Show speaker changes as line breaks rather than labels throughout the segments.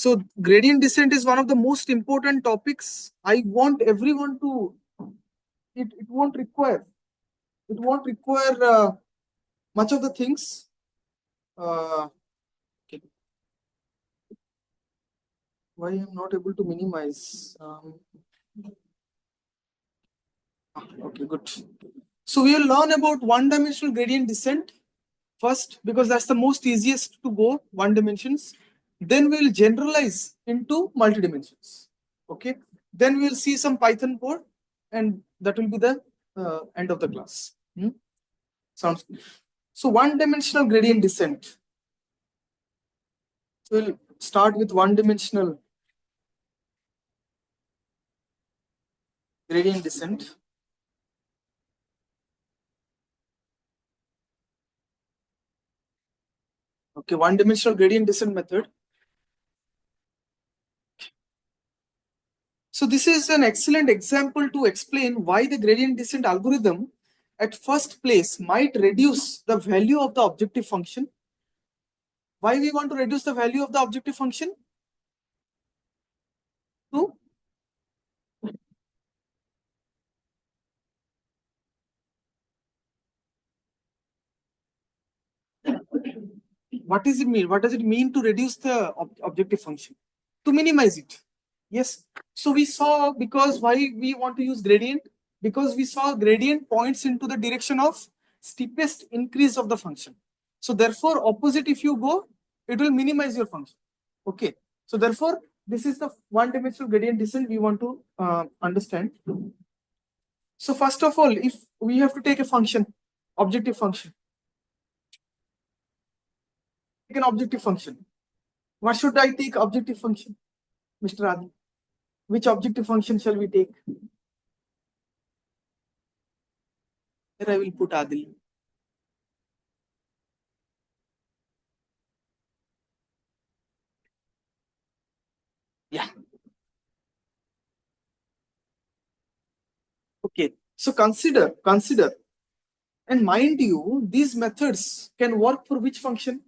So gradient descent is one of the most important topics. I want everyone to, it won't require much of the things. Okay. Why I'm not able to minimize? Okay, good. So we will learn about one-dimensional gradient descent first, because that's the most easiest to go, one dimensions. Then we'll generalize into multi-dimensions. Okay. Then we'll see some Python code, and that will be the end of the class. Sounds good. So one-dimensional gradient descent. So we'll start with one-dimensional gradient descent. Okay, one-dimensional gradient descent method. So this is an excellent example to explain why the gradient descent algorithm at first place might reduce the value of the objective function. Why we want to reduce the value of the objective function? To what does it mean? What does it mean to reduce the objective function? To minimize it. Yes. So we saw, because why we want to use gradient? Because we saw gradient points into the direction of steepest increase of the function. So therefore, opposite if you go, it will minimize your function. Okay. So therefore, this is the one-dimensional gradient descent we want to understand. So first of all, if we have to take a function, objective function, take an objective function. What should I take objective function, Mr. Adi? Which objective function shall we take? Here I will put Adil. Yeah. Okay. So consider, and mind you, these methods can work for which function?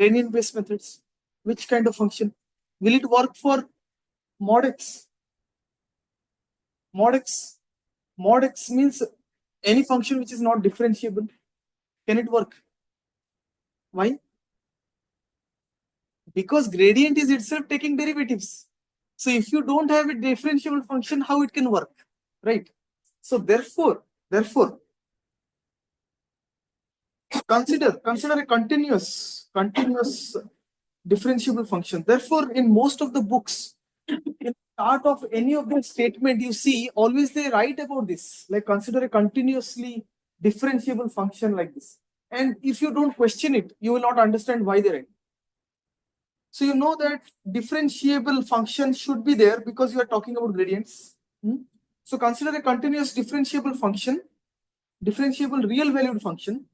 Gradient-based methods. Which kind of function? Will it work for mod x? Mod x. Mod x means any function which is not differentiable. Can it work? Why? Because gradient is itself taking derivatives. So if you don't have a differentiable function, how it can work, right? So therefore, consider a continuous differentiable function. Therefore, in most of the books, in start of any of the statement, you see always they write about this, like consider a continuously differentiable function like this. And if you don't question it, you will not understand why they write. So you know that differentiable function should be there because you are talking about gradients. So consider a continuous differentiable function, differentiable real valued function,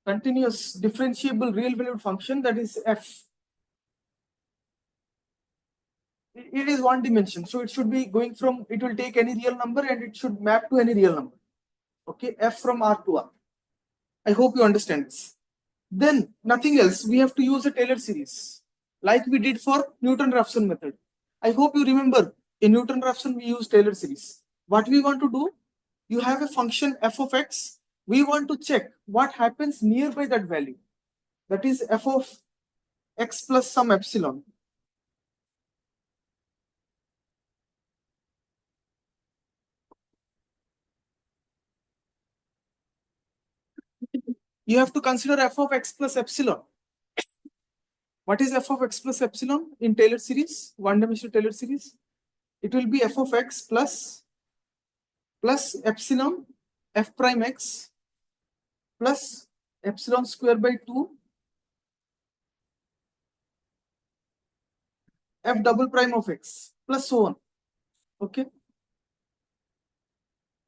continuous differentiable real valued function, that is f. It is one dimension, so it should be going from, it will take any real number and it should map to any real number. Okay, f from R to R. I hope you understand this. Then nothing else, we have to use a Taylor series like we did for Newton-Raphson method. I hope you remember, in Newton-Raphson we use Taylor series. What we want to do, you have a function f of x, we want to check what happens nearby that value, that is f of x plus some epsilon. You have to consider f of x plus epsilon. What is f of x plus epsilon in Taylor series, one-dimensional Taylor series? It will be f of x plus epsilon f prime x plus epsilon square by 2 f double prime of x plus so on. Okay.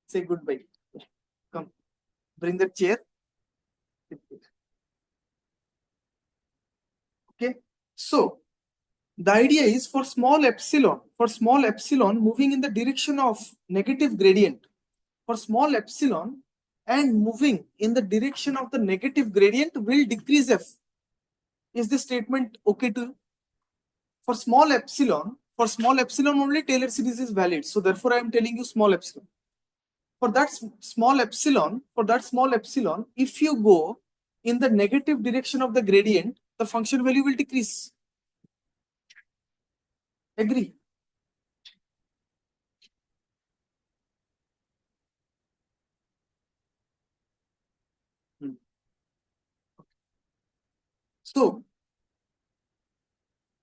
Say goodbye. Come, bring the chair. Okay. So the idea is for small epsilon moving in the direction of negative gradient, for small epsilon, and moving in the direction of the negative gradient will decrease f. Is this statement okay to you? For small epsilon only Taylor series is valid. So therefore I am telling you small epsilon. For that small epsilon, if you go in the negative direction of the gradient, the function value will decrease. Agree? So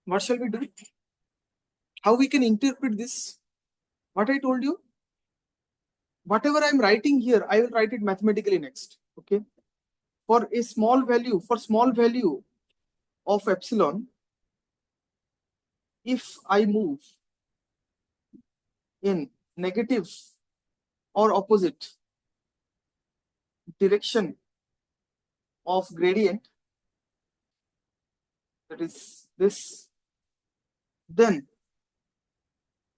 what shall we do? How we can interpret this? What I told you? Whatever I'm writing here, I will write it mathematically next. Okay. For a small value, of epsilon, if I move in negative or opposite direction of gradient, that is this, then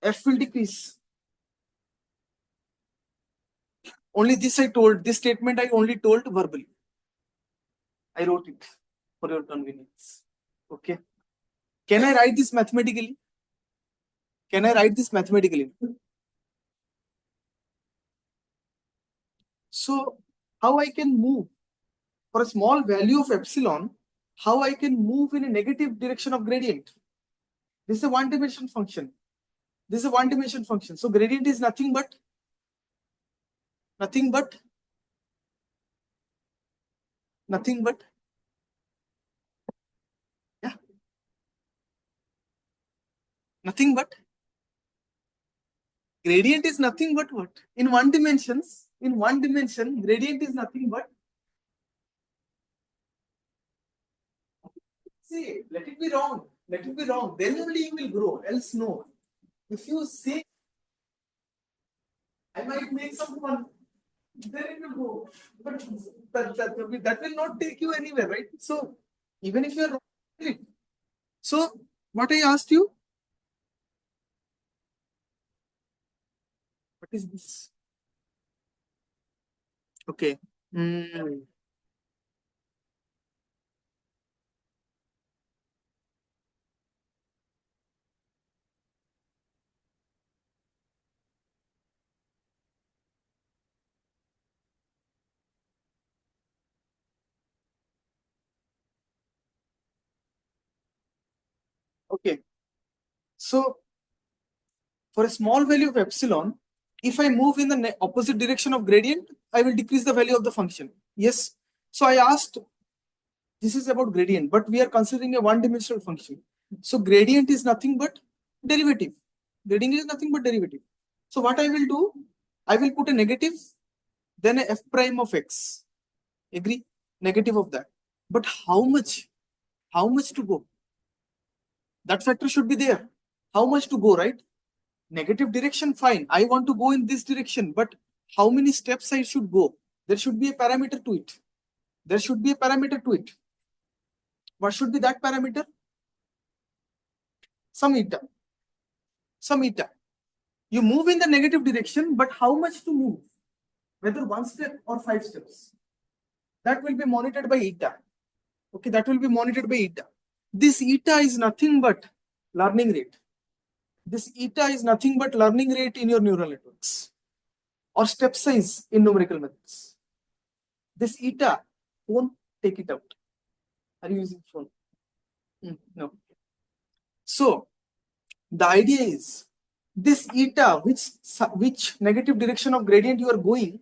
f will decrease. Only this I told, this statement I only told verbally. I wrote it for your convenience. Okay. Can I write this mathematically? Can I write this mathematically? So how I can move for a small value of epsilon, how I can move in a negative direction of gradient? This is a one-dimensional function. So gradient is nothing but yeah, nothing but gradient is nothing but what? In one dimension, gradient is nothing but, see, let it be wrong. Then only you will grow, else no. If you say, I might make some fun, then it will go. But that will not take you anywhere, right? So even if you are wrong, so what I asked you, what is this? Okay. Okay. So for a small value of epsilon, if I move in the opposite direction of gradient, I will decrease the value of the function. Yes. So I asked, this is about gradient, but we are considering a one-dimensional function. So gradient is nothing but derivative. So what I will do, I will put a negative, then a f prime of x. Agree? Negative of that. But how much? How much to go? That factor should be there. How much to go, right? Negative direction, fine. I want to go in this direction, but how many steps I should go? There should be a parameter to it. What should be that parameter? Some eta. You move in the negative direction, but how much to move? Whether 1 step or 5 steps. That will be monitored by eta. Okay, that will be monitored by eta. This eta is nothing but learning rate. In your neural networks or step size in numerical methods. This eta, phone, take it out. Are you using phone? No. So the idea is this eta, which negative direction of gradient you are going,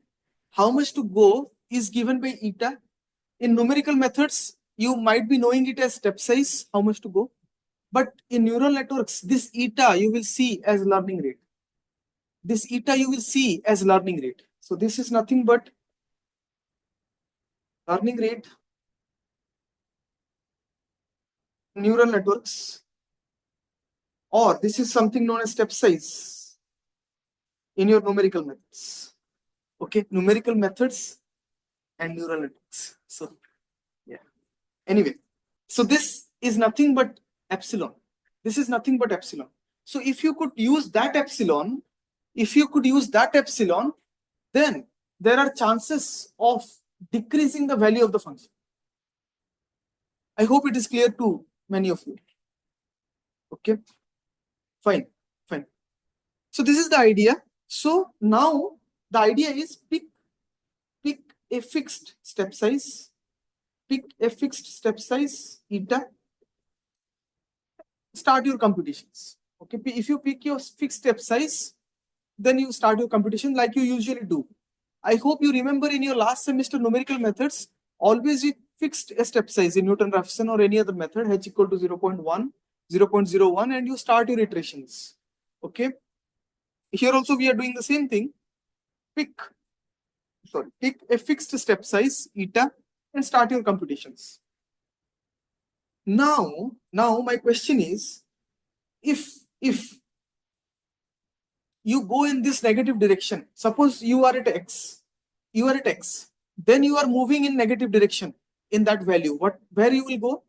how much to go is given by eta. In numerical methods, you might be knowing it as step size, how much to go. But in neural networks, this eta you will see as learning rate. So this is nothing but learning rate, neural networks, or this is something known as step size in your numerical methods. Okay, numerical methods and neural networks. So yeah. Anyway, so this is nothing but epsilon. So if you could use that epsilon, then there are chances of decreasing the value of the function. I hope it is clear to many of you. Okay, fine, fine. So this is the idea. So now the idea is pick a fixed step size, eta, start your computations. Okay, if you pick your fixed step size, then you start your computation like you usually do. I hope you remember in your last semester numerical methods, always we fixed a step size in Newton-Raphson or any other method, h equal to 0.1, 0.01, and you start your iterations. Okay. Here also we are doing the same thing. Pick a fixed step size, eta, and start your computations. Now my question is, if you go in this negative direction, suppose you are at x, then you are moving in negative direction in that value. Where you will go?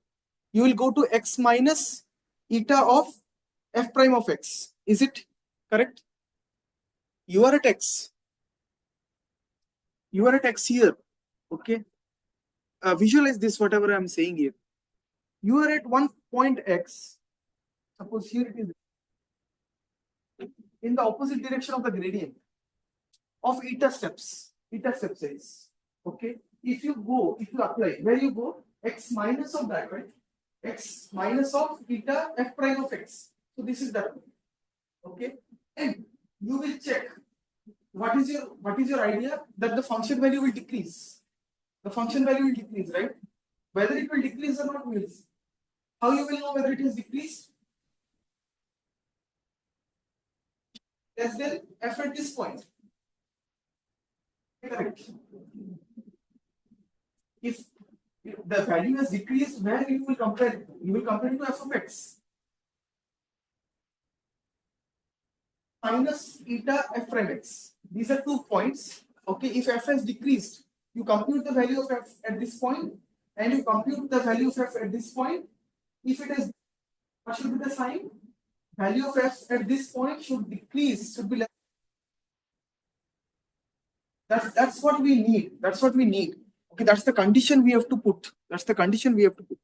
You will go to x minus eta of f prime of x. Is it correct? You are at x. You are at x here. Okay. Visualize this, whatever I am saying here. You are at one point x. Suppose here it is in the opposite direction of the gradient of eta step size. Okay. If you apply, where you go? X minus of that, right? X minus of eta f prime of x. So this is that. Okay. And you will check what is your idea that the function value will decrease. The function value will decrease, right? Whether it will decrease or not, we will see. How you will know whether it has decreased? Less than f at this point. Correct. If the value has decreased, where you will compare it? You will compare it to f of x. Minus eta f prime x. These are 2 points. Okay, if f has decreased, you compute the value of f at this point, and you compute the value of f at this point. If it is, what should be the sign? Value of f at this point should decrease, should be less. That's what we need. That's what we need. Okay, that's the condition we have to put. That's the condition we have to put.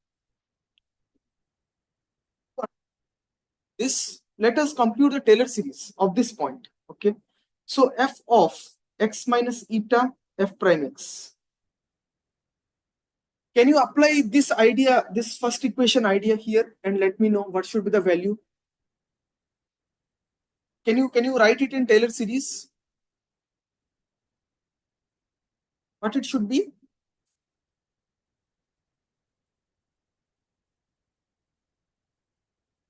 This, let us compute the Taylor series of this point. Okay, so f of x minus eta f prime x. Can you apply this idea, this first equation idea here, and let me know what should be the value? Can you write it in Taylor series? What it should be?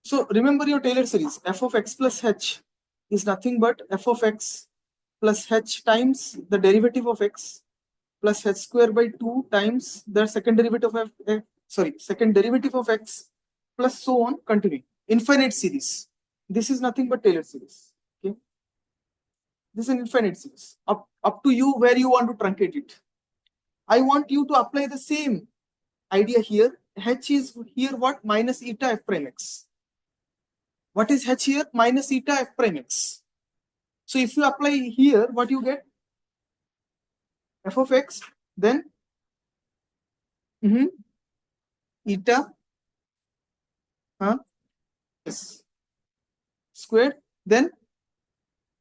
So remember your Taylor series. F of x plus h is nothing but f of x plus h times the derivative of x plus h square by 2 times the second derivative of x plus so on, continuing. Infinite series. This is nothing but Taylor series. Okay. This is an infinite series. Up to you where you want to truncate it. I want you to apply the same idea here. H is here what? Minus eta f prime x. What is h here? Minus eta f prime x. So if you apply here, what you get? F of x, then eta yes, squared, then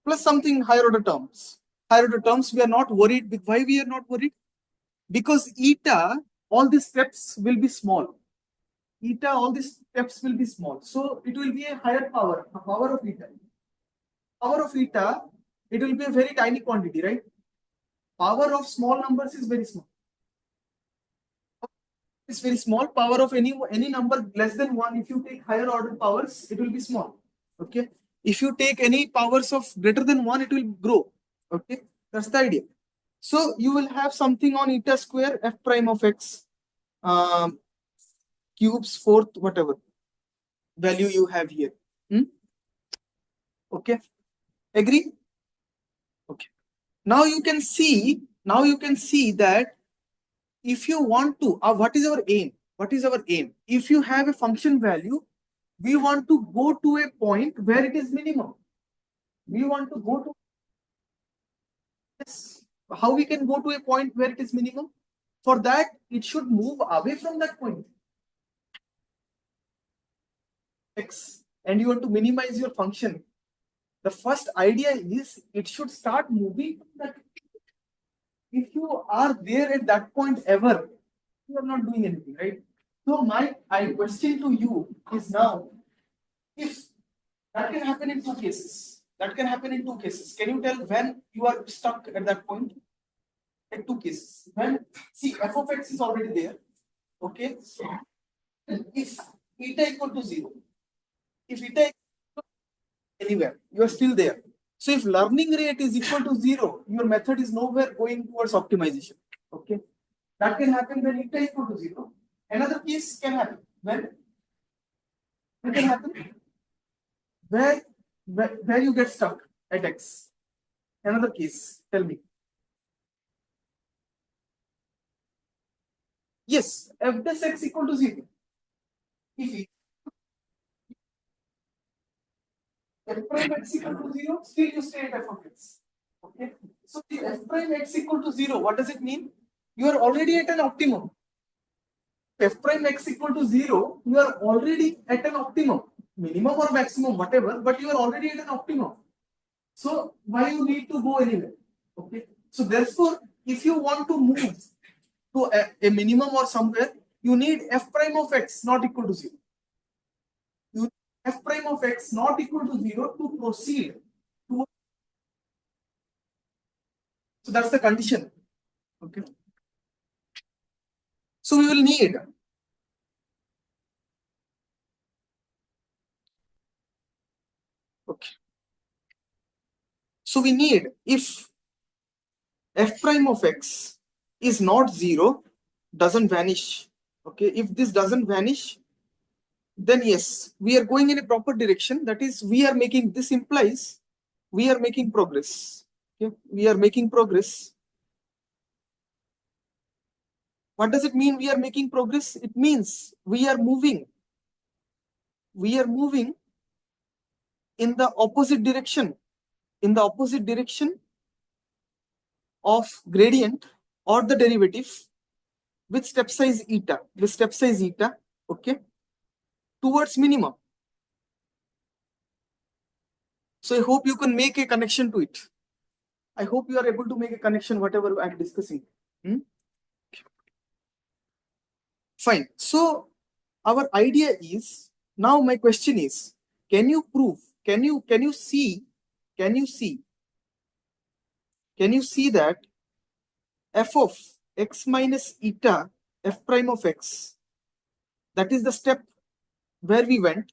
plus something higher order terms. Higher order terms, we are not worried. Why we are not worried? Because eta, all these steps will be small. Eta, all these steps will be small. So it will be a higher power, a power of eta. Power of eta, it will be a very tiny quantity, right? Power of small numbers is very small. It's very small. Power of any number less than 1, if you take higher order powers, it will be small. Okay. If you take any powers of greater than 1, it will grow. Okay. That's the idea. So you will have something on eta square f prime of x cubes fourth whatever value you have here. Okay. Agree? Okay. Now you can see that if you want to, what is our aim? What is our aim? If you have a function value, we want to go to a point where it is minimum. We want to go to this. how we can go to a point where it is minimum? For that, it should move away from that point x, and you want to minimize your function. The first idea is it should start moving from that. If you are there at that point ever, you are not doing anything, right? So my question to you is now, if that can happen in two cases. That can happen in two cases. Can you tell when you are stuck at that point? In two cases. When, see, f of x is already there. Okay. If eta equal to 0, if eta equal to anywhere, you are still there. So if learning rate is equal to 0, your method is nowhere going towards optimization. Okay. That can happen when eta equal to 0. Another case can happen when it can happen where you get stuck at x. Another case, tell me. Yes, f dash x equal to 0. If f prime x equal to 0, still you stay at f of x. Okay. So if f prime x equal to 0, what does it mean? You are already at an optimum. F prime x equal to 0, you are already at an optimum, minimum or maximum, whatever, but you are already at an optimum. So why you need to go anywhere? Okay. So therefore, if you want to move to a minimum or somewhere, you need f prime of x not equal to 0. You need f prime of x not equal to 0 to proceed to. So that's the condition. Okay. So we will need okay. So we need if f prime of x is not 0, doesn't vanish. Okay, if this doesn't vanish, then yes, we are going in a proper direction. That is, we are making, this implies we are making progress. Okay, we are making progress. What does it mean we are making progress? It means we are moving. We are moving in the opposite direction. In the opposite direction of gradient or the derivative with step size eta. With step size eta. Okay. Towards minimum. So I hope you can make a connection to it. I hope you are able to make a connection, whatever I'm discussing. Fine. So our idea is, now my question is, can you prove, can you see that f of x minus eta f prime of x, that is the step where we went,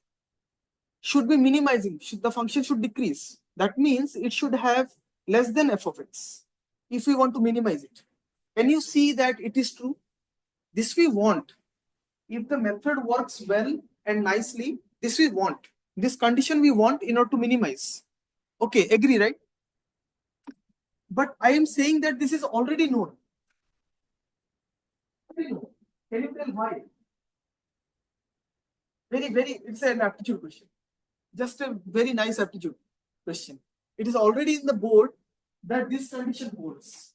should be minimizing, the function should decrease. That means it should have less than f of x if we want to minimize it. Can you see that it is true? This we want. If the method works well and nicely, this we want. This condition we want in order to minimize. Okay, agree, right? But I am saying that this is already known. Can you tell why? Very, it's an aptitude question. Just a very nice aptitude question. It is already in the board that this condition holds.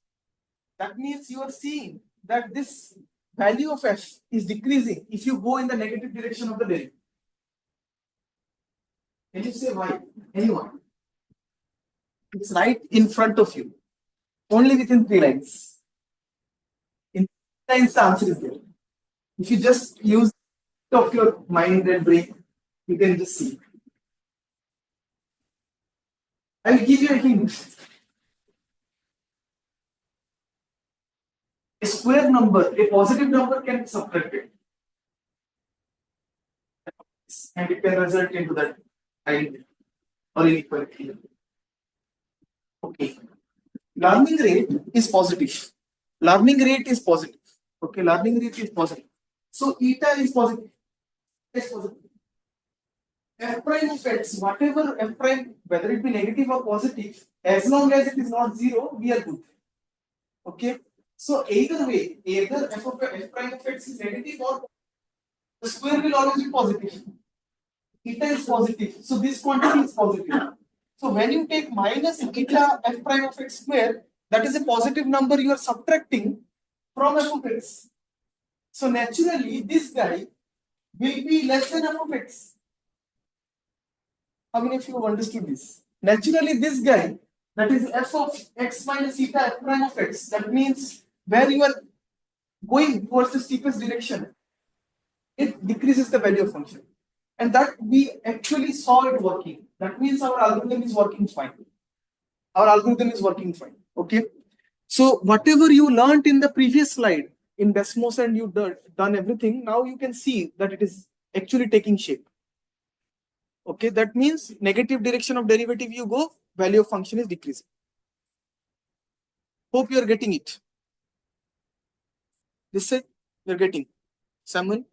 That means you are seeing that this value of f is decreasing if you go in the negative direction of the derivative. Can you say why? Anyone? It's right in front of you. Only within 3 lines. In 3 lines, the answer is there. If you just use of your mind and brain, you can just see. I will give you a hint. A square number, a positive number can be subtracted. And it can result into that identity or inequality. Okay. Learning rate is positive. Learning rate is positive. Okay, learning rate is positive. So eta is positive. Is positive. F prime of x, whatever f prime, whether it be negative or positive, as long as it is not 0, we are good. Okay. So either way, either f prime of x is negative or the square will always be positive. Eta is positive. So this quantity is positive. So when you take minus eta f prime of x square, That is a positive number you are subtracting from f of x. So naturally, this guy will be less than f of x. How many of you have understood this? Naturally, this guy, that is f of x minus eta f prime of x, that means where you are going towards the steepest direction, it decreases the value of function. And that we actually saw it working. That means our algorithm is working fine. Our algorithm is working fine. Okay. So whatever you learned in the previous slide in Desmos and you done everything, now you can see that it is actually taking shape. Okay, that means negative direction of derivative you go, value of function is decreasing. Hope you are getting it. This side, you're getting. Samuel,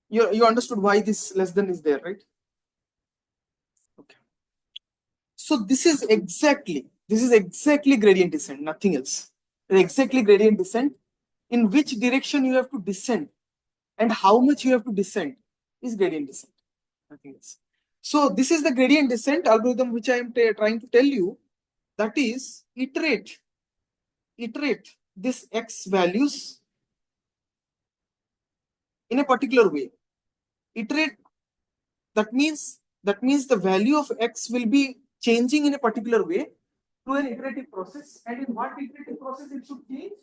you understood why this less than is there, right? Okay. So this is exactly gradient descent, nothing else. Exactly gradient descent. In which direction you have to descend and how much you have to descend is gradient descent, nothing else. So this is the gradient descent algorithm which I am trying to tell you. That is iterate this x values in a particular way. Iterate, that means the value of x will be changing in a particular way through an iterative process. And in what iterative process it should change?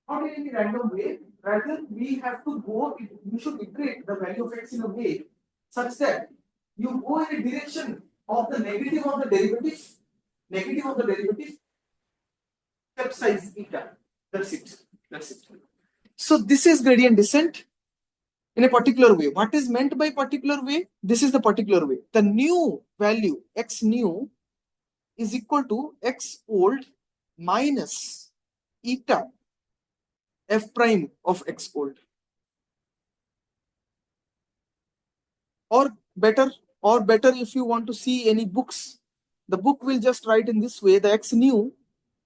Not in any random way. Rather, we have to go, you should iterate the value of x in a way such that you go in a direction of the negative of the derivative, step size eta. That's it. So this is gradient descent in a particular way. What is meant by particular way? This is the particular way. The new value, x new, is equal to x old minus eta f prime of x old. Or better if you want to see any books, the book will just write in this way: the x new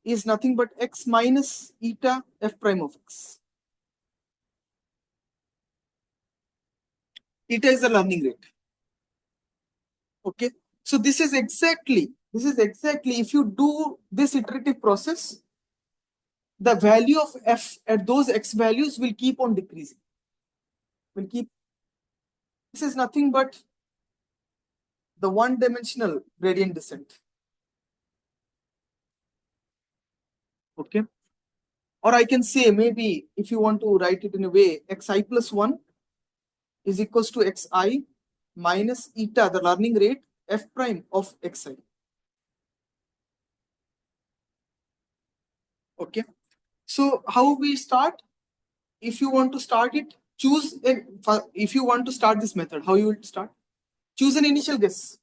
is nothing but x minus eta f prime of x. Eta is the learning rate. Okay, so this is exactly if you do this iterative process, the value of f at those x values will keep on decreasing. This is nothing but the one-dimensional gradient descent. Okay, or I can say, maybe if you want to write it in a way, xi plus 1 is equals to xi minus eta, the learning rate, f prime of xi. Okay, so how we start? If you want to start it, if you want to start this method, how you will start? Choose an initial guess.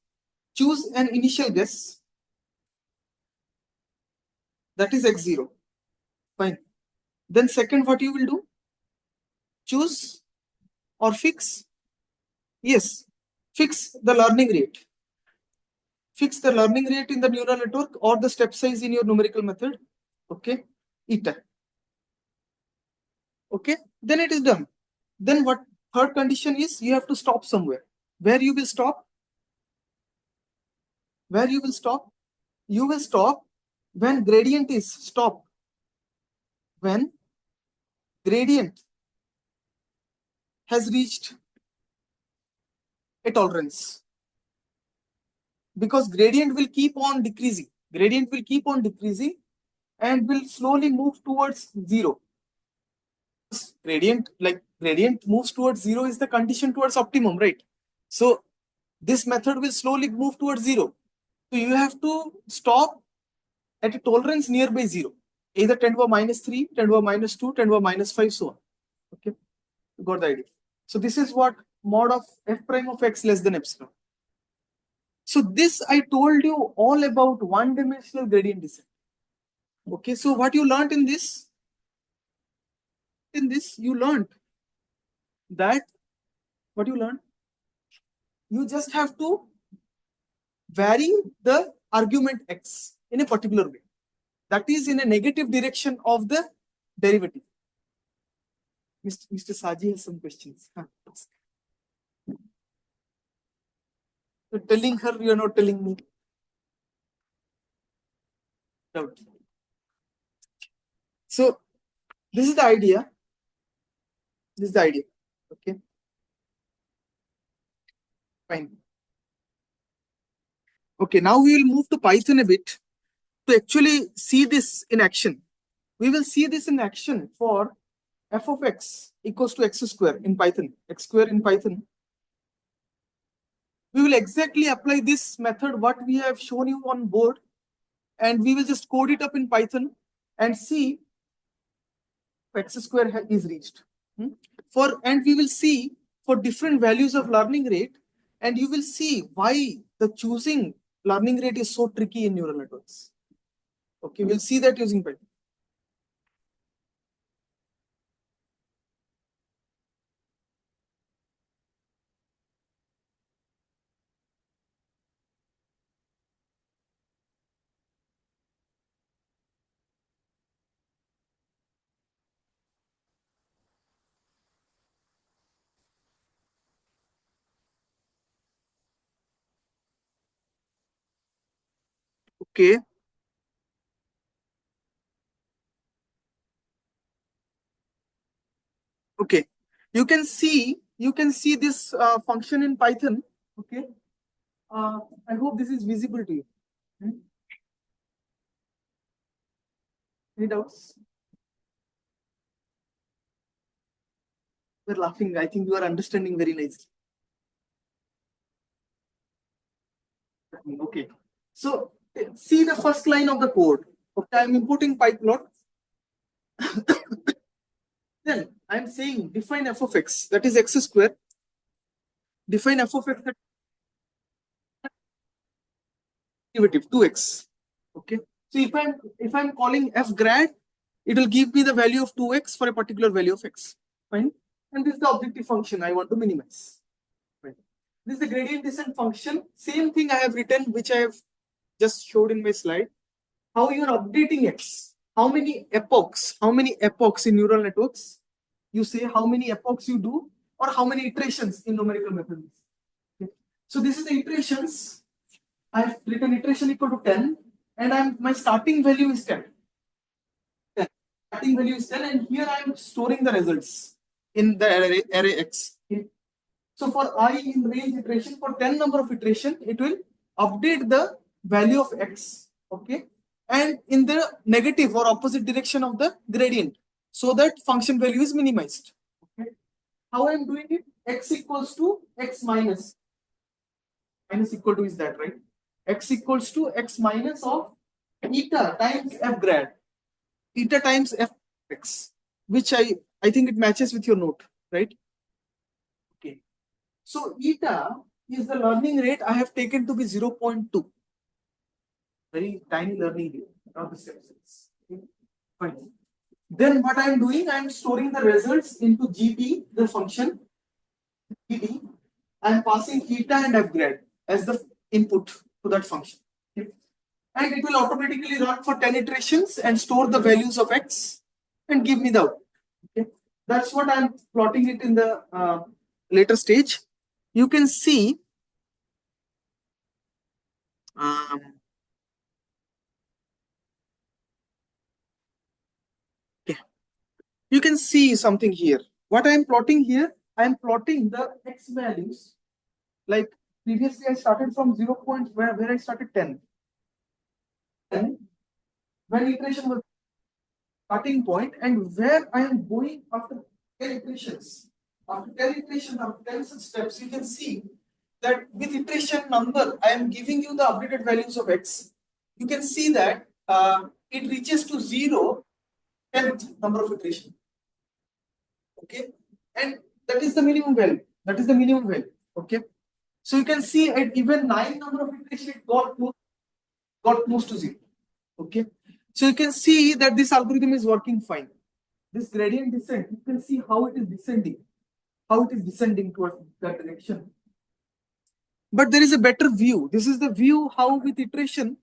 That is x0. Fine. Then second, what you will do? Choose or fix. Yes, fix the learning rate. Fix the learning rate in the neural network or the step size in your numerical method. Okay, eta. Okay, then it is done. Then what third condition is, you have to stop somewhere. Where you will stop? You will stop when gradient is stop. When gradient has reached a tolerance. Because gradient will keep on decreasing. And will slowly move towards zero. Gradient moves towards zero is the condition towards optimum, right? So this method will slowly move towards zero. So you have to stop at a tolerance nearby zero, either 10 to the minus 3, 10 to the minus 2, 10 to the minus 5, so on. Okay, you got the idea. So this is what mod of f prime of x less than epsilon. So this I told you all about one-dimensional gradient descent. Okay, so what you learned in this? You learned that what you learned? You just have to vary the argument x in a particular way. That is in a negative direction of the derivative. Mr. Saji has some questions. You're telling her, you're not telling me. Doubt. So this is the idea. This is the idea. Okay. Fine. Okay, now we will move to Python a bit to actually see this in action. We will see this in action for f of x equals to x square in Python, x square in Python. We will exactly apply this method, what we have shown you on board, and we will just code it up in Python and see if x square is reached. And we will see for different values of learning rate, and you will see why the choosing learning rate is so tricky in neural networks. Okay, we'll see that using Python. Okay. Okay. You can see this function in Python. Okay. I hope this is visible to you. Any doubts? We're laughing. I think you are understanding very nicely. Okay. So see the first line of the code. Okay, I'm importing pyplot. Then I'm saying define f of x, that is x square. Define f of x derivative 2x. Okay. So if I'm calling f grad, it will give me the value of 2x for a particular value of x. Fine. And this is the objective function I want to minimize. Fine. This is the gradient descent function. Same thing I have written, which I have just showed in my slide. How you are updating x. How many epochs in neural networks? You say how many epochs you do, or how many iterations in numerical methods. Okay. So this is the iterations. I've written iteration equal to 10, and my starting value is 10. Starting value is 10, and here I am storing the results in the array X. Okay. So for I in range iteration, for 10 number of iteration, it will update the value of X. Okay. And in the negative or opposite direction of the gradient, so that function value is minimized. Okay. How I am doing it? X equals to X minus. Minus equal to is that, right? X equals to X minus of eta times F grad. Eta times F x, which I think it matches with your note, right? Okay. So eta is the learning rate I have taken to be 0.2. Very tiny learning rate, not the steps. Okay. Fine. Then what I am doing, I am storing the results into GT, the function GT. I am passing eta and F grad as the input to that function. Okay. And it will automatically run for 10 iterations and store the values of x and give me the output. Okay. That's what I'm plotting it in the later stage. You can see okay. You can see something here. What I'm plotting here, I'm plotting the x values. Like previously I started from 0 point where I started 10. And when iteration was starting point, and where I am going after 10 iterations. After 10 iterations, after 10 steps, you can see that with iteration number, I am giving you the updated values of x. You can see that it reaches to 0, 10th number of iteration. Okay. And that is the minimum value. That is the minimum value. Okay. So you can see at even 9 number of iteration, it got close to 0. Okay. So you can see that this algorithm is working fine. This gradient descent, you can see how it is descending, towards that direction. But there is a better view. This is the view how with iteration,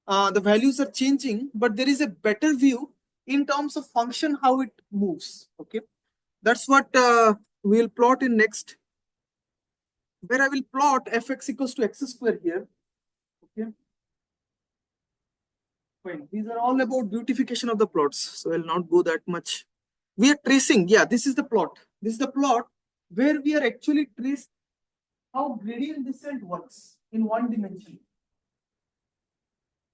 the values are changing, but there is a better view in terms of function, how it moves. Okay. That's what we'll plot in next, where I will plot fx equals to x square here. Okay. Fine. These are all about beautification of the plots, so I'll not go that much. We are tracing, yeah, this is the plot. This is the plot where we are actually tracing how gradient descent works in one dimension.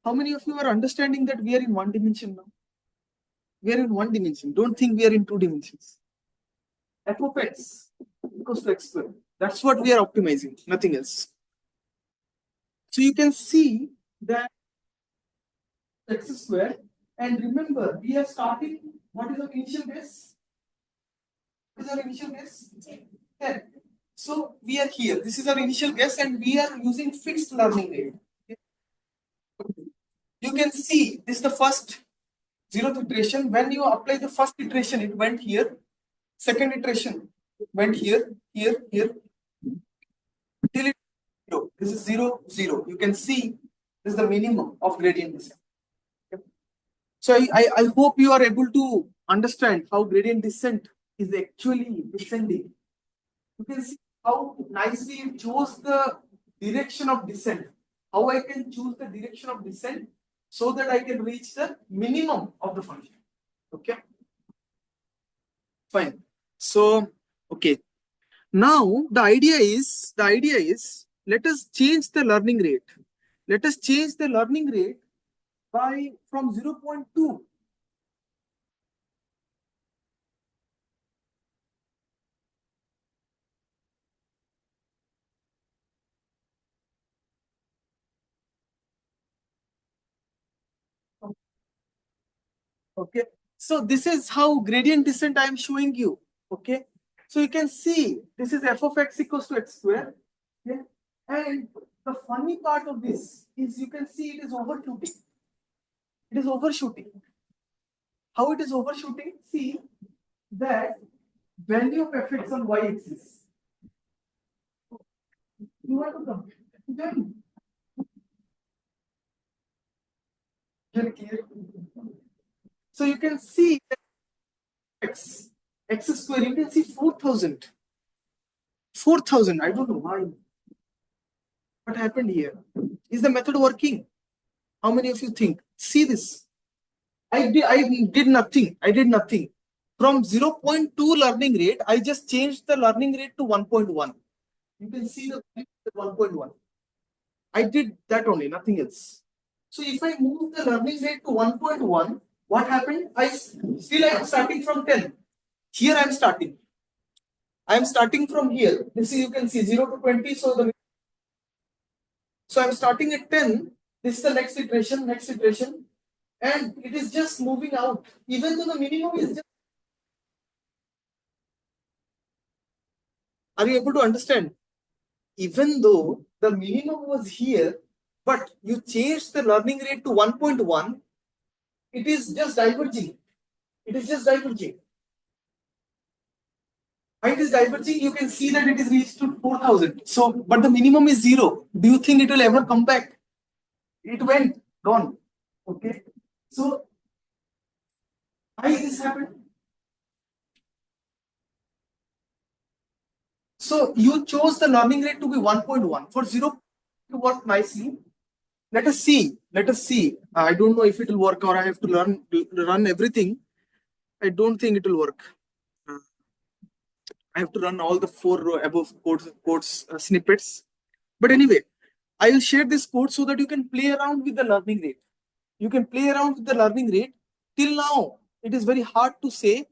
How many of you are understanding that we are in one dimension now? We are in one dimension. Don't think we are in two dimensions. F of x equals to x squared. That's what we are optimizing, nothing else. So you can see that x squared, and remember, we are starting, what is our initial base? What is our initial guess? 10. So we are here. This is our initial guess, and we are using fixed learning rate. You can see this is the first 0th iteration. When you apply the first iteration, it went here. Second iteration went here, here, here, till it 0. This is 0, 0. You can see this is the minimum of gradient descent. So I hope you are able to understand how gradient descent is actually descending. You can see how nicely you chose the direction of descent. How I can choose the direction of descent so that I can reach the minimum of the function. Okay. Fine. So, okay. Now the idea is let us change the learning rate. Let us change the learning rate by from 0.2. Okay. So this is how gradient descent I am showing you. Okay. So you can see this is f of x equals to x square. Okay. And the funny part of this is you can see it is overshooting. It is overshooting. How it is overshooting? See that value of fx on y-axis. You want to come. Then very clear. So you can see that x square, you can see 4,000. 4,000. I don't know why. What happened here? Is the method working? How many of you think? See this. I did nothing. I did nothing. From 0.2 learning rate, I just changed the learning rate to 1.1. You can see the 1.1. I did that only, nothing else. So if I move the learning rate to 1.1, what happened? I am starting from 10. Here I am starting. I am starting from here. This is, you can see 0 to 20. So I'm starting at 10. This is the next iteration, and it is just moving out. Even though the minimum is just. Are you able to understand? Even though the minimum was here, but you changed the learning rate to 1.1, it is just diverging. It is just diverging. Why it is diverging? You can see that it is reached to 4,000. So, but the minimum is 0. Do you think it will ever come back? It went, gone. Okay. So, why this happened? So, you chose the learning rate to be 1.1 for 0 to work nicely. Let us see. Let us see. I don't know if it will work or I have to run everything. I don't think it will work. I have to run all the 4 above codes snippets. But anyway, I will share this code so that you can play around with the learning rate. You can play around with the learning rate. Till now, it is very hard to say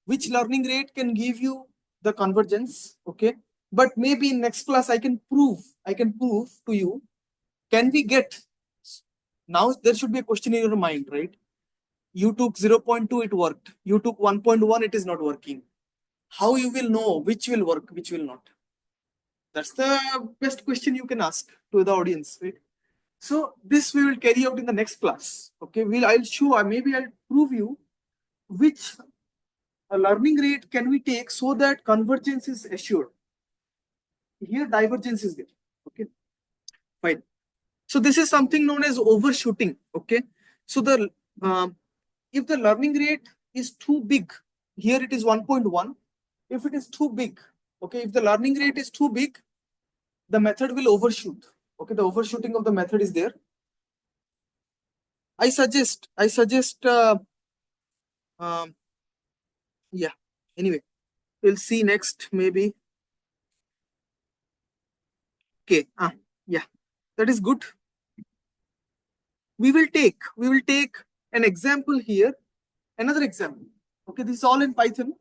which learning rate can give you the convergence. Okay. But maybe in next class, I can prove to you. Can we get, now there should be a question in your mind, right? You took 0.2, it worked. You took 1.1, it is not working. How you will know which will work, which will not? That's the best question you can ask to the audience, right? So this we will carry out in the next class. Okay, I'll show, maybe I'll prove you which learning rate can we take so that convergence is assured. Here divergence is there. Okay, fine. So this is something known as overshooting. Okay, so the if the learning rate is too big, here it is 1.1. If it is too big, okay, if the learning rate is too big, the method will overshoot. Okay, the overshooting of the method is there. I suggest, um, yeah. Anyway, we'll see next maybe. Okay. Yeah, that is good. We will take an example here. Another example. Okay, this is all in Python.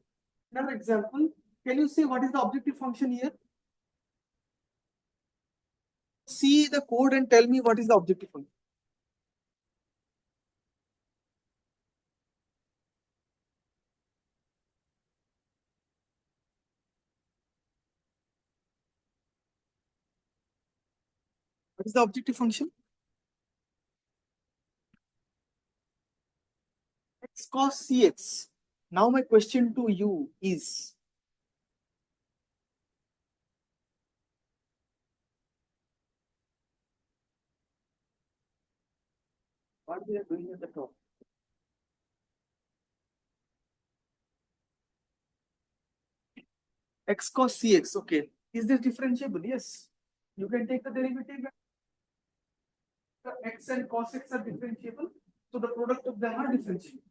Another example. Can you see what is the objective function here? See the code and tell me what is the objective function. What is the objective function? X cos Cx. Now my question to you is, what we are doing at the top? X cos Cx. Okay. Is this differentiable? Yes. You can take the derivative. The x and cos x are differentiable. So the product of them are differentiable.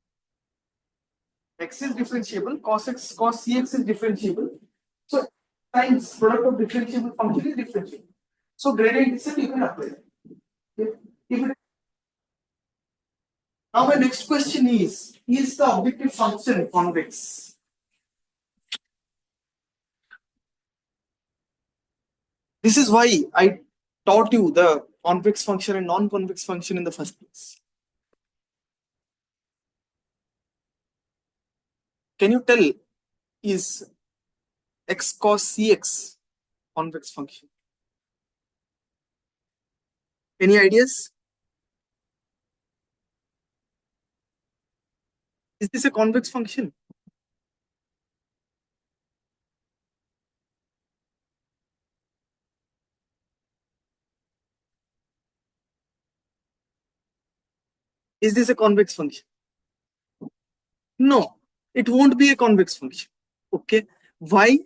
X is differentiable. Cos Cx is differentiable. So times product of differentiable function is differentiable. So gradient descent you can apply. Okay. Now my next question is the objective function convex? This is why I taught you the convex function and non-convex function in the first place. Can you tell, is x cos Cx convex function? Any ideas? Is this a convex function? Is this a convex function? No, it won't be a convex function. Okay. Why?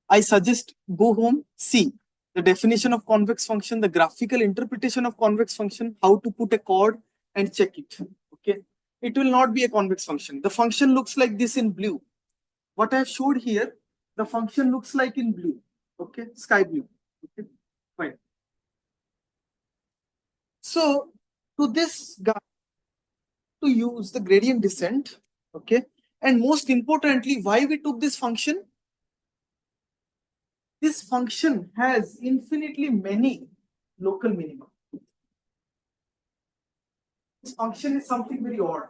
I suggest go home, see the definition of convex function, the graphical interpretation of convex function, how to put a chord and check it. Okay. It will not be a convex function. The function looks like this in blue. What I have showed here, the function looks like in blue. Okay. Sky blue. Okay. Fine. So to this guy, to use the gradient descent. Okay. And most importantly, why we took this function? This function has infinitely many local minima. This function is something very odd.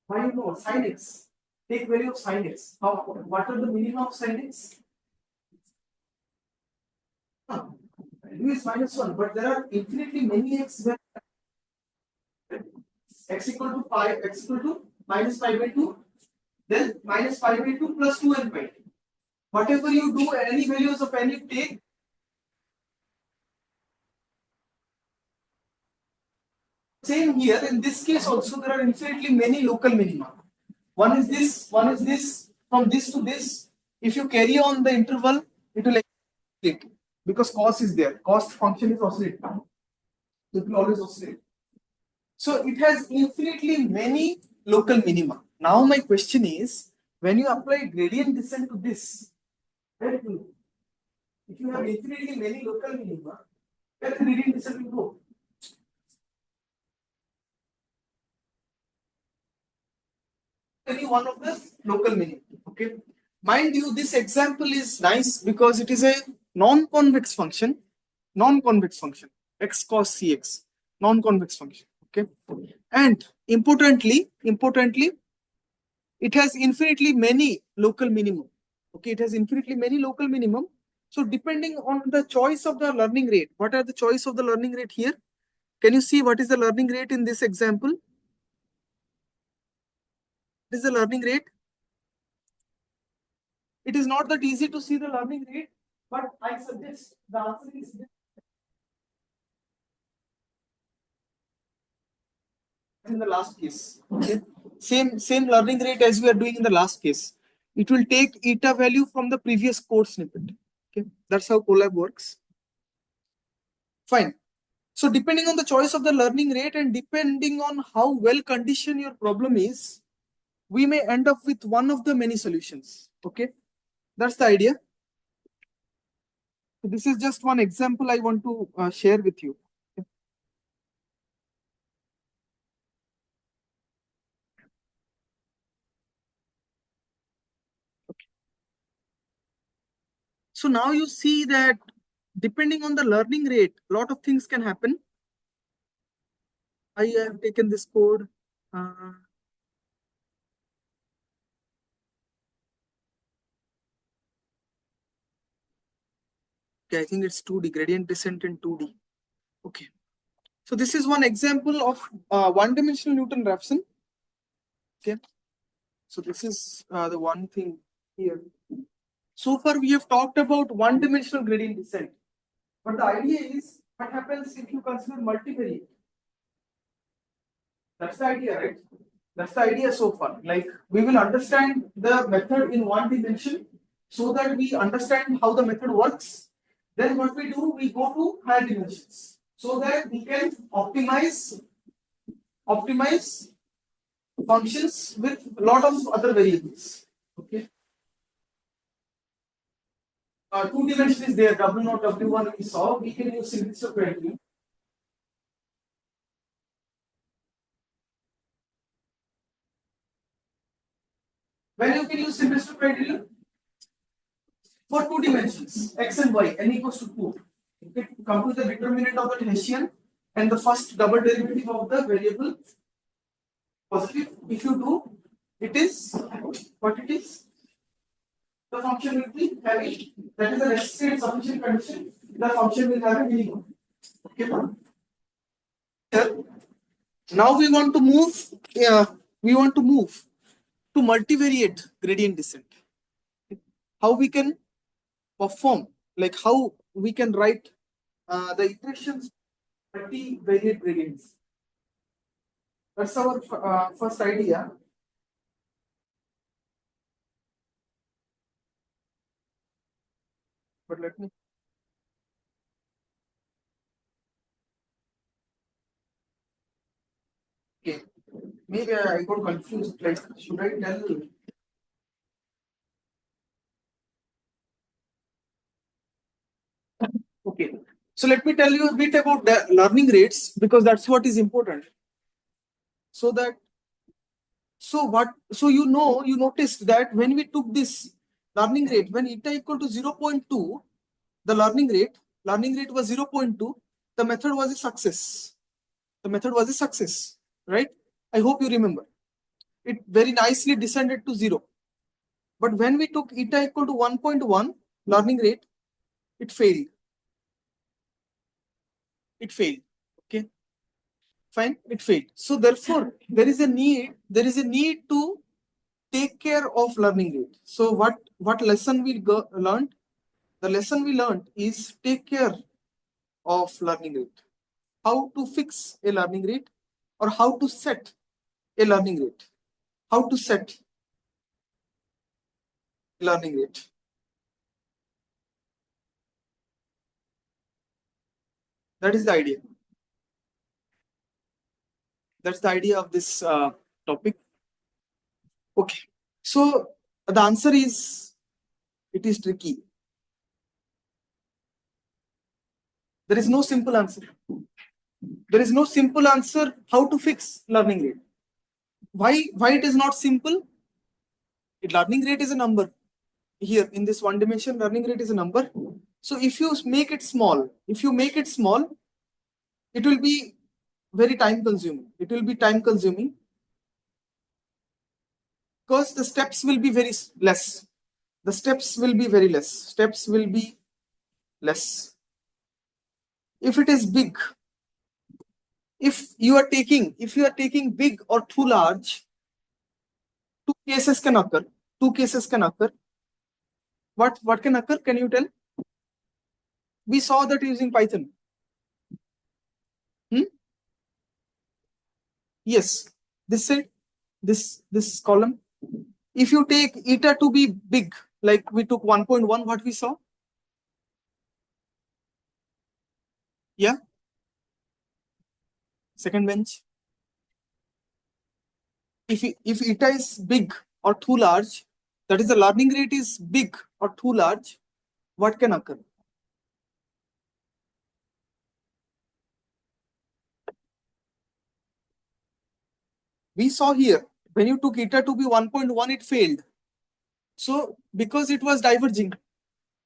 Why you know sin x? Take value of sin x. How? What are the minima of sin x? Value is -1, but there are infinitely many x where x equal to pi, x equal to minus pi by 2, then minus pi by 2 plus 2 and pi. Whatever you do, any values of any take. Same here. In this case also, there are infinitely many local minima. One is this, from this to this. If you carry on the interval, it will oscillate because cos is there. Cos function is oscillating. It will always oscillate. So it has infinitely many local minima. Now my question is, when you apply gradient descent to this, where it will go? If you have infinitely many local minima, where the gradient descent will go? Any one of the local minima. Okay. Mind you, this example is nice because it is a non-convex function. Non-convex function. X cos Cx. Non-convex function. Okay. And importantly, it has infinitely many local minimum. Okay, it has infinitely many local minimum. So depending on the choice of the learning rate, what are the choice of the learning rate here? Can you see what is the learning rate in this example? What is the learning rate? It is not that easy to see the learning rate, but I suggest the answer is in the last case. Okay. Same learning rate as we are doing in the last case. It will take eta value from the previous code snippet. Okay, that's how Colab works. Fine. So depending on the choice of the learning rate and depending on how well conditioned your problem is, we may end up with one of the many solutions. Okay, that's the idea. So this is just one example I want to share with you. So now you see that depending on the learning rate, a lot of things can happen. I have taken this code. Okay, I think it's 2D, gradient descent in 2D. Okay. So this is one example of one-dimensional Newton-Raphson. Okay. So this is the one thing here. So far we have talked about one-dimensional gradient descent. But the idea is what happens if you consider multivariate. That's the idea, right? That's the idea so far. Like we will understand the method in one dimension so that we understand how the method works. Then what we do, we go to higher dimensions so that we can optimize functions with a lot of other variables. Okay. Two dimension is there, W0, W1 we saw. We can use simplistic criteria. When you can use simplistic criteria? For two dimensions, x and y, n equals to 2. Okay. Come to the determinant of the Hessian and the first double derivative of the variable positive. If you do, it is what it is. The function will be having, that is the necessary and sufficient condition. The function will have a minimum. Okay. Now we want to move. We want to move to multivariate gradient descent. How we can perform, like how we can write the equations multivariate gradients. That's our first idea. But let me. Okay. Maybe I got confused. Like, should I tell? Okay. So let me tell you a bit about the learning rates because that's what is important. So that, so you know, you noticed that when we took this learning rate, when eta equal to 0.2, the learning rate was 0.2, the method was a success. The method was a success, right? I hope you remember. It very nicely descended to 0. But when we took eta equal to 1.1 learning rate, it failed. It failed. Okay. Fine. It failed. So therefore, there is a need to take care of learning rate. So what lesson we learned? The lesson we learned is take care of learning rate. How to fix a learning rate or how to set a learning rate. How to set learning rate. That is the idea. That's the idea of this topic. Okay. So the answer is, it is tricky. There is no simple answer. There is no simple answer how to fix learning rate. Why it is not simple? Learning rate is a number. Here in this one dimension, learning rate is a number. So if you make it small, it will be very time consuming. It will be time consuming because the steps will be very less. The steps will be very less. Steps will be less. If it is big, if you are taking big or too large, two cases can occur. What can occur? Can you tell? We saw that using Python. Yes, this side, this column. If you take eta to be big, like we took 1.1, what we saw? Yeah. Second bench. If eta is big or too large, that is the learning rate is big or too large, what can occur? We saw here, when you took eta to be 1.1, it failed. So because it was diverging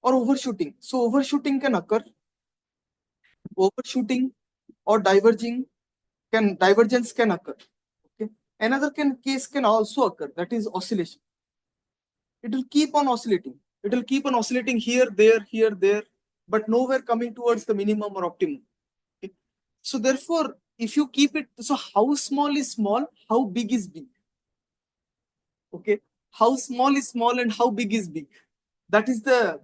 or overshooting. So overshooting can occur. Overshooting or divergence can occur. Okay. Another case can also occur, that is oscillation. It will keep on oscillating. It will keep on oscillating here, there, but nowhere coming towards the minimum or optimum. Okay. So therefore, if you keep it, so how small is small, how big is big? Okay. How small is small and how big is big? That is the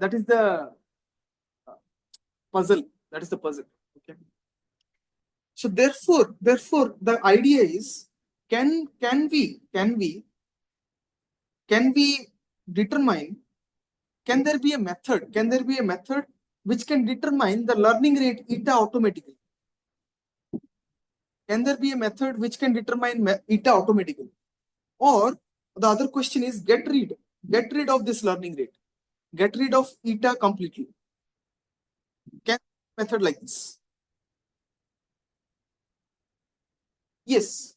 puzzle. That is the puzzle. Okay. So therefore, the idea is, can we determine, can there be a method which can determine the learning rate eta automatically? Can there be a method which can determine eta automatically? Or the other question is, get rid of this learning rate, get rid of eta completely. Can method like this? Yes.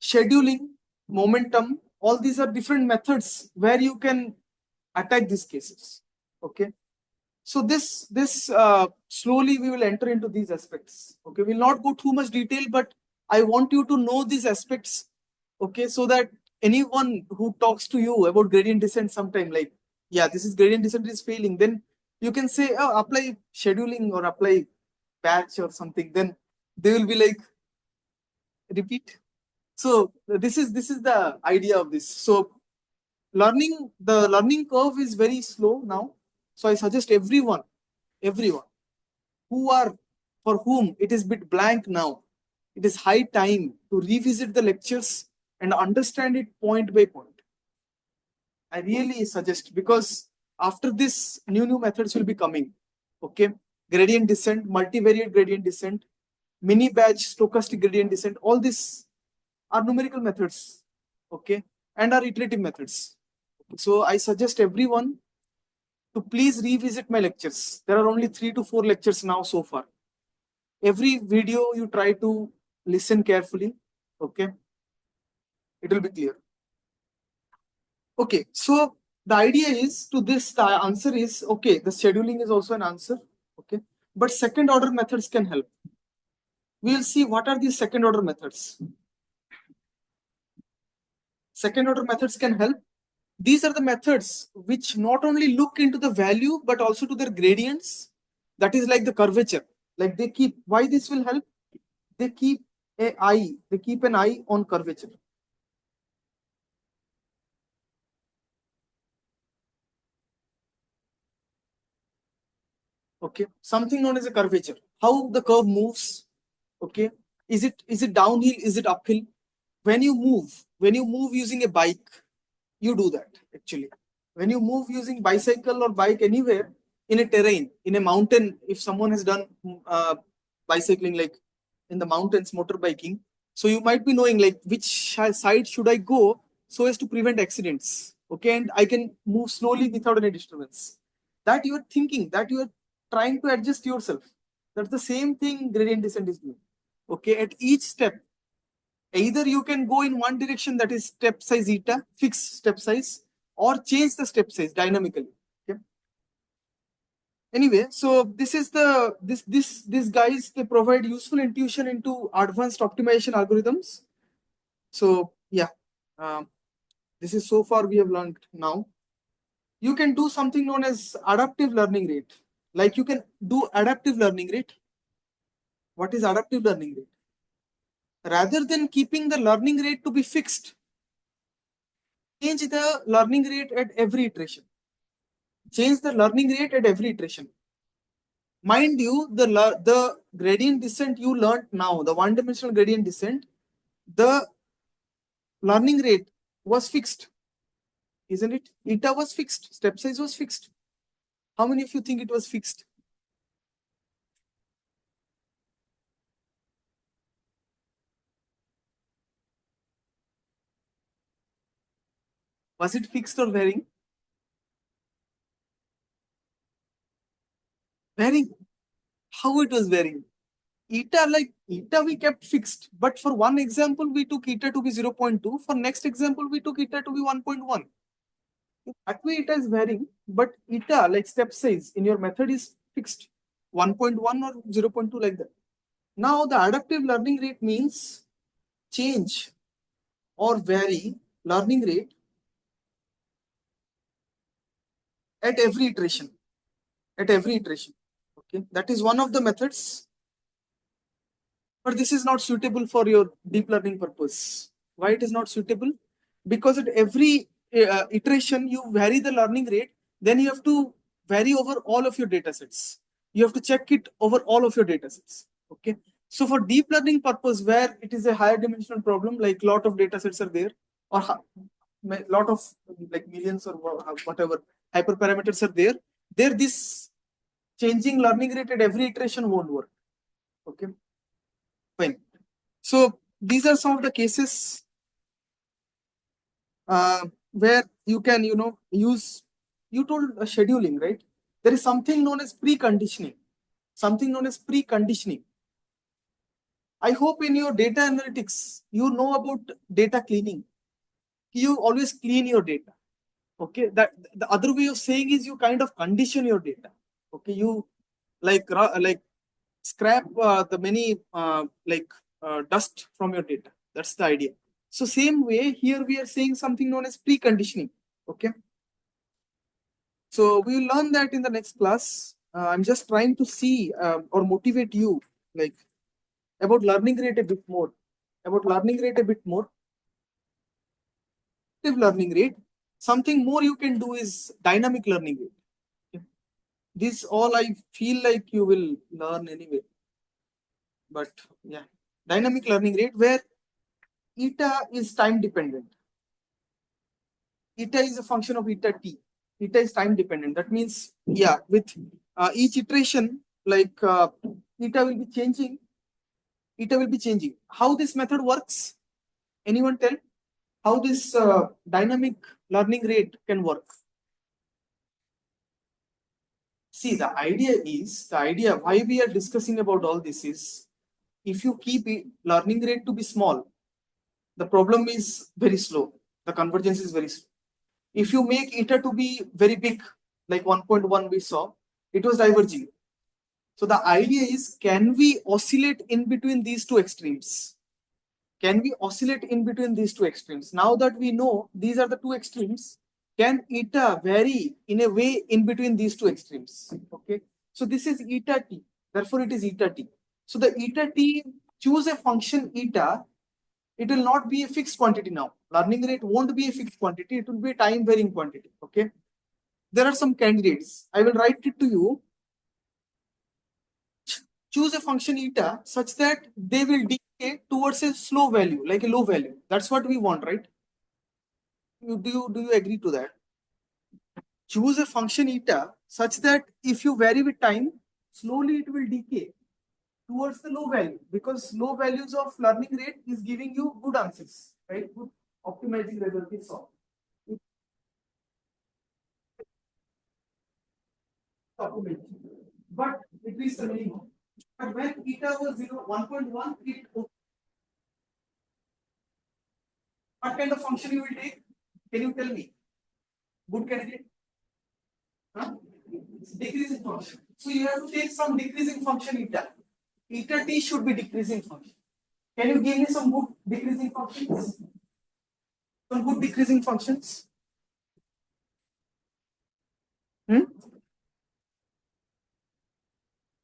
Scheduling, momentum, all these are different methods where you can attack these cases. Okay. So this slowly we will enter into these aspects. Okay, we'll not go too much detail, but I want you to know these aspects. Okay, so that anyone who talks to you about gradient descent sometime, like, yeah, this is gradient descent is failing, then you can say, oh, apply scheduling or apply batch or something. Then they will be like, repeat. So this is the idea of this. So the learning curve is very slow now. So I suggest everyone for whom it is bit blank now, it is high time to revisit the lectures and understand it point by point. I really suggest, because after this new methods will be coming. Okay, gradient descent, multivariate gradient descent, mini batch stochastic gradient descent, all these are numerical methods. Okay, and are iterative methods. So I suggest everyone to please revisit my lectures. There are only 3 to 4 lectures now so far. Every video you try to listen carefully. Okay, it will be clear. Okay, so the idea is, to this, the answer is, okay, the scheduling is also an answer. Okay, but second order methods can help. We will see what are these second order methods. Second order methods can help. These are the methods which not only look into the value but also to their gradients. That is like the curvature. Like they keep, why this will help? They keep an eye on curvature. Okay, something known as a curvature. How the curve moves. Okay, is it downhill? Is it uphill? When you move using a bike, you do that actually. When you move using bicycle or bike anywhere in a terrain, in a mountain, if someone has done bicycling like in the mountains, motorbiking, so you might be knowing like which side should I go so as to prevent accidents. Okay, and I can move slowly without any disturbance. That you are thinking, that you are trying to adjust yourself. That's the same thing gradient descent is doing. Okay, at each step, either you can go in one direction, that is step size eta, fixed step size, or change the step size dynamically. Okay. Anyway, so this is the these guys, they provide useful intuition into advanced optimization algorithms. So yeah, this is so far we have learned now. You can do something known as adaptive learning rate. Like you can do adaptive learning rate. What is adaptive learning rate? Rather than keeping the learning rate to be fixed, change the learning rate at every iteration. Change the learning rate at every iteration. Mind you, the gradient descent you learned now, the one-dimensional gradient descent, the learning rate was fixed, isn't it? Eta was fixed, step size was fixed. How many of you think it was fixed? Was it fixed or varying? Varying. How it was varying? Eta we kept fixed, but for one example we took eta to be 0.2. For next example we took eta to be 1.1. That way eta is varying, but eta like step size in your method is fixed, 1.1 or 0.2 like that. Now the adaptive learning rate means change or vary learning rate at every iteration. At every iteration. Okay, that is one of the methods. But this is not suitable for your deep learning purpose. Why it is not suitable? Because at every iteration you vary the learning rate, then you have to vary over all of your data sets. You have to check it over all of your data sets. Okay. So for deep learning purpose, where it is a higher dimensional problem, like lot of data sets are there, or lot of like millions or whatever hyperparameters are there, this changing learning rate at every iteration won't work. Okay. Fine. So these are some of the cases where you can, use, you told scheduling, right? There is something known as preconditioning. Something known as preconditioning. I hope in your data analytics, you know about data cleaning. You always clean your data. Okay. That the other way of saying is you kind of condition your data. Okay. You like scrap the many dust from your data. That's the idea. So same way here we are saying something known as preconditioning. Okay. So we will learn that in the next class. I'm just trying to see or motivate you like about learning rate a bit more. About learning rate a bit more. Learning rate. Something more you can do is dynamic learning rate. Okay. This all I feel like you will learn anyway. But yeah, dynamic learning rate where eta is time dependent. Eta is a function of eta t. Eta is time dependent. That means, yeah, with each iteration, like eta will be changing. Eta will be changing. How this method works? Anyone tell? How this dynamic learning rate can work? See, the idea why we are discussing about all this is, if you keep learning rate to be small, the problem is very slow. The convergence is very slow. If you make eta to be very big, like 1.1 we saw, it was diverging. So the idea is, can we oscillate in between these two extremes? Can we oscillate in between these two extremes? Now that we know these are the two extremes, can eta vary in a way in between these two extremes? Okay. So this is eta t. Therefore, it is eta t. So the eta t, choose a function eta. It will not be a fixed quantity now. Learning rate won't be a fixed quantity. It will be a time varying quantity. Okay. There are some candidates. I will write it to you. Choose a function eta such that they will decay towards a slow value, like a low value. That's what we want, right? Do you agree to that? Choose a function eta such that if you vary with time, slowly it will decay towards the low value, because low values of learning rate is giving you good answers, right? Good optimizing result is all. But it is the minimum. But when eta was 1.1, what kind of function you will take? Can you tell me? Good candidate? Huh? Decreasing function. So you have to take some decreasing function eta. Eta t should be decreasing function. Can you give me some good decreasing functions? Some good decreasing functions? Hmm?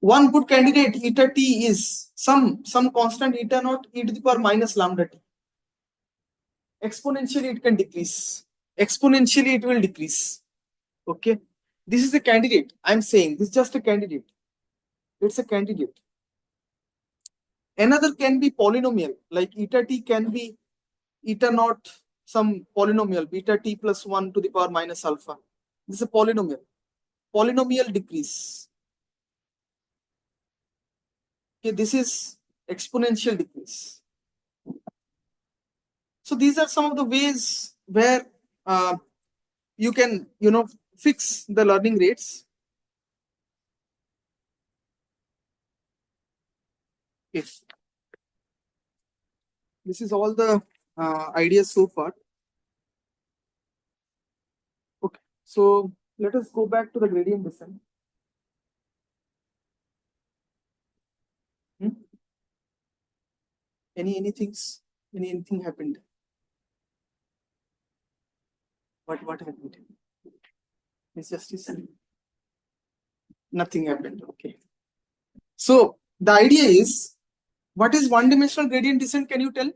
One good candidate eta t is some constant eta naught e to the power minus lambda t. Exponentially it can decrease. Exponentially it will decrease. Okay. This is a candidate. I'm saying this is just a candidate. It's a candidate. Another can be polynomial, like eta t can be eta naught some polynomial, beta t plus 1 to the power minus alpha. This is a polynomial. Polynomial decrease. Okay, this is exponential decrease. So these are some of the ways where you can, fix the learning rates. If this is all the ideas so far. Okay, so let us go back to the gradient descent. Hmm? Anything happened? What happened? It's just nothing happened. Okay. So the idea is, what is one-dimensional gradient descent? Can you tell?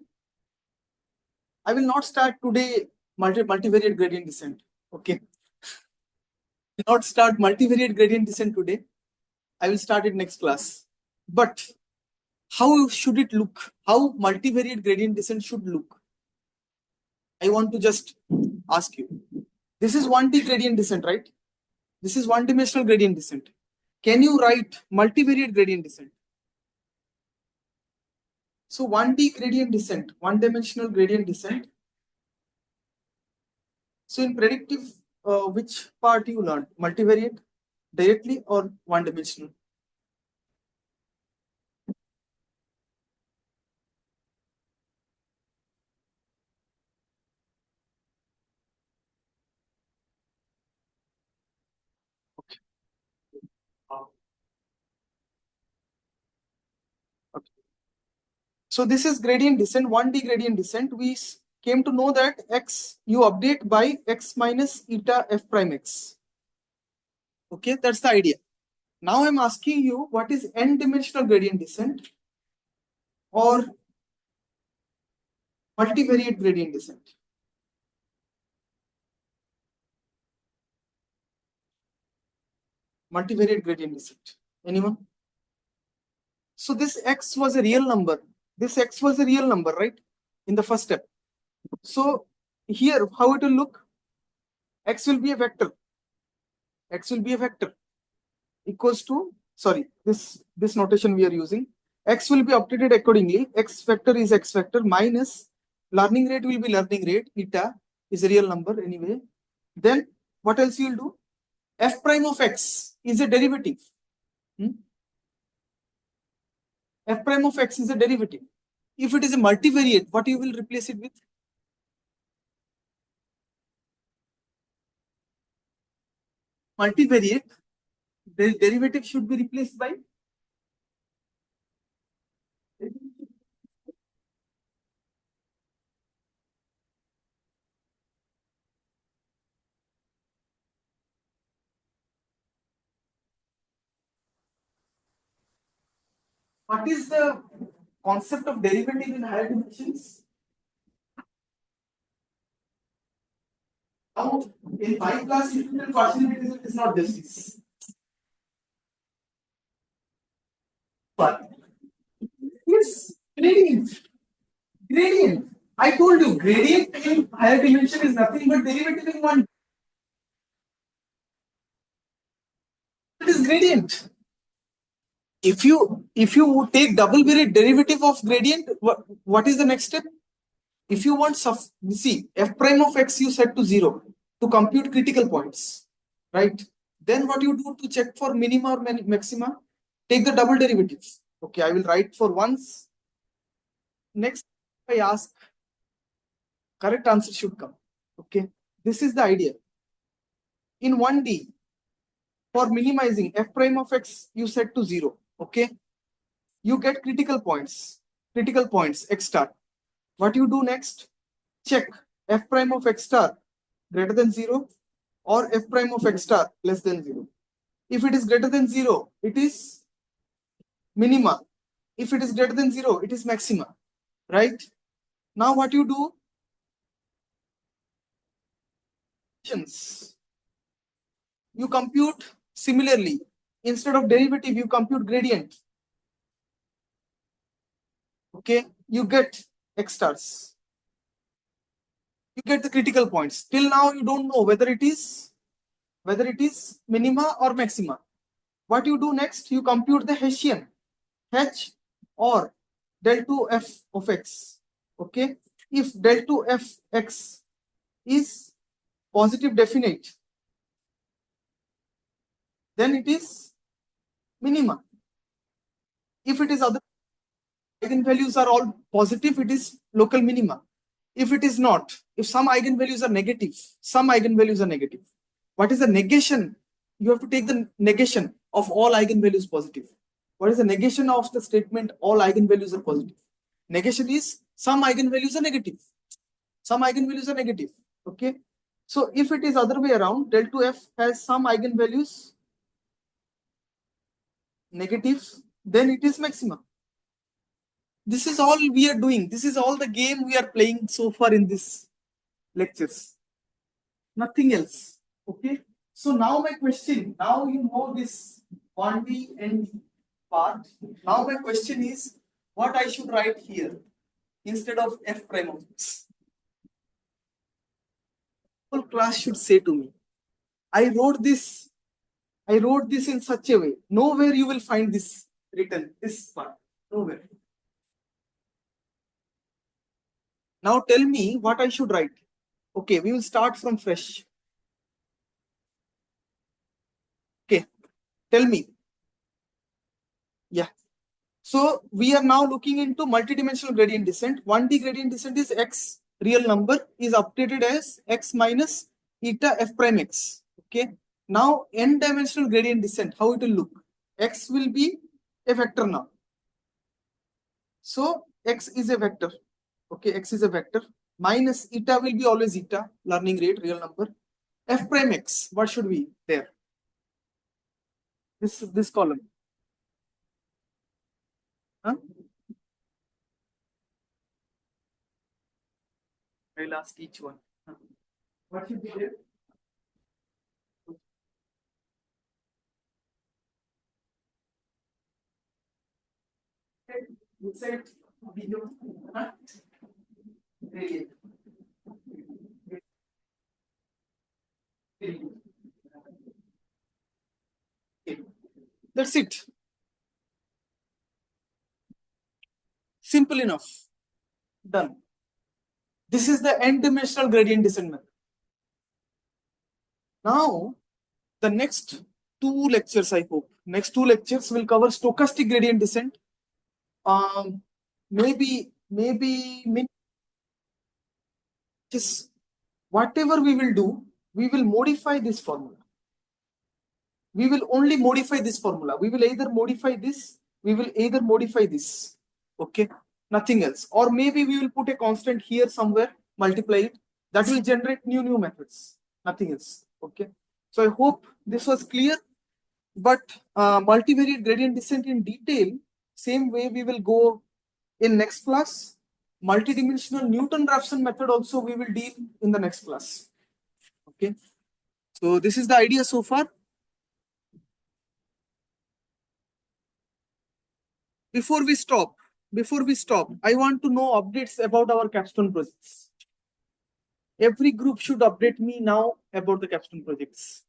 I will not start today multivariate gradient descent. Okay. Will not start multivariate gradient descent today. I will start it next class. But how should it look? How multivariate gradient descent should look? I want to just ask you. This is 1D gradient descent, right? This is one-dimensional gradient descent. Can you write multivariate gradient descent? So 1D gradient descent, one-dimensional gradient descent. So in predictive, which part you learned? Multivariate directly or one-dimensional? Okay. Okay. So this is gradient descent, 1D gradient descent. We came to know that x you update by x minus eta f prime x. Okay, that's the idea. Now I'm asking you, what is n-dimensional gradient descent or multivariate gradient descent? Multivariate gradient descent. Anyone? So this x was a real number. This x was a real number, right? In the first step. So here, how it will look? X will be a vector. X will be a vector equals to, sorry, this notation we are using. X will be updated accordingly. X vector is x vector minus learning rate will be learning rate. Eta is a real number anyway. Then what else you will do? F prime of x is a derivative. F prime of x is a derivative. If it is a multivariate, what you will replace it with? Multivariate, the derivative should be replaced by what is the concept of derivative in higher dimensions? Now, in 5 class, integral partial integration is not justice. But yes, gradient. Gradient. I told you, gradient in higher dimension is nothing but derivative in one. It is gradient. If you take double derivative of gradient, what is the next step? If you want see f prime of x you set to 0 to compute critical points, right? Then what you do to check for minima or maxima? Take the double derivative. Okay, I will write for once. Next, I ask, correct answer should come. Okay, this is the idea. In 1D, for minimizing f prime of x, you set to 0. Okay, you get critical points x star. What you do next? Check f prime of x star greater than 0 or f prime of x star less than 0. If it is greater than 0, it is minima. If it is greater than 0, it is maxima. Right? Now what you do? You compute similarly. Instead of derivative, you compute gradient. Okay, you get x stars. You get the critical points. Till now, you don't know whether it is minima or maxima. What you do next? You compute the Hessian, H or del 2 f of x. Okay, if del 2 f x is positive definite, then it is minima. If it is other eigenvalues are all positive, it is local minima. If it is not, if some eigenvalues are negative, what is the negation? You have to take the negation of all eigenvalues positive. What is the negation of the statement all eigenvalues are positive? Negation is some eigenvalues are negative. Some eigenvalues are negative. Okay. So if it is other way around, del 2f has some eigenvalues negative, then it is maxima. This is all we are doing. This is all the game we are playing so far in this lectures. Nothing else. Okay. So now my question, now you know this 1D and D part. Now my question is what I should write here instead of f prime of x. Whole class should say to me, I wrote this in such a way. Nowhere you will find this written, this part. Nowhere. Now tell me what I should write. Okay, we will start from fresh. Okay, tell me. Yeah. So we are now looking into multidimensional gradient descent. 1D gradient descent is x real number is updated as x minus eta f prime x. Okay. Now n-dimensional gradient descent, how it will look? X will be a vector now. So x is a vector. Okay, x is a vector. Minus eta will be always eta, learning rate, real number. F prime x, what should be there? This column. Huh? I'll ask each one. What should be there? Inside video. That's it. Simple enough. Done. This is the n-dimensional gradient descent method. Now, the next two lectures, I hope, next two lectures will cover stochastic gradient descent. Maybe whatever we will do, we will modify this formula. We will only modify this formula. We will either modify this, okay, nothing else. Or maybe we will put a constant here somewhere, multiply it. That will generate new methods, nothing else. Okay. So I hope this was clear. But multivariate gradient descent in detail, same way we will go in next class. Multidimensional Newton-Raphson method also we will deal in the next class. Okay. So this is the idea so far. Before we stop, I want to know updates about our capstone projects. Every group should update me now about the capstone projects.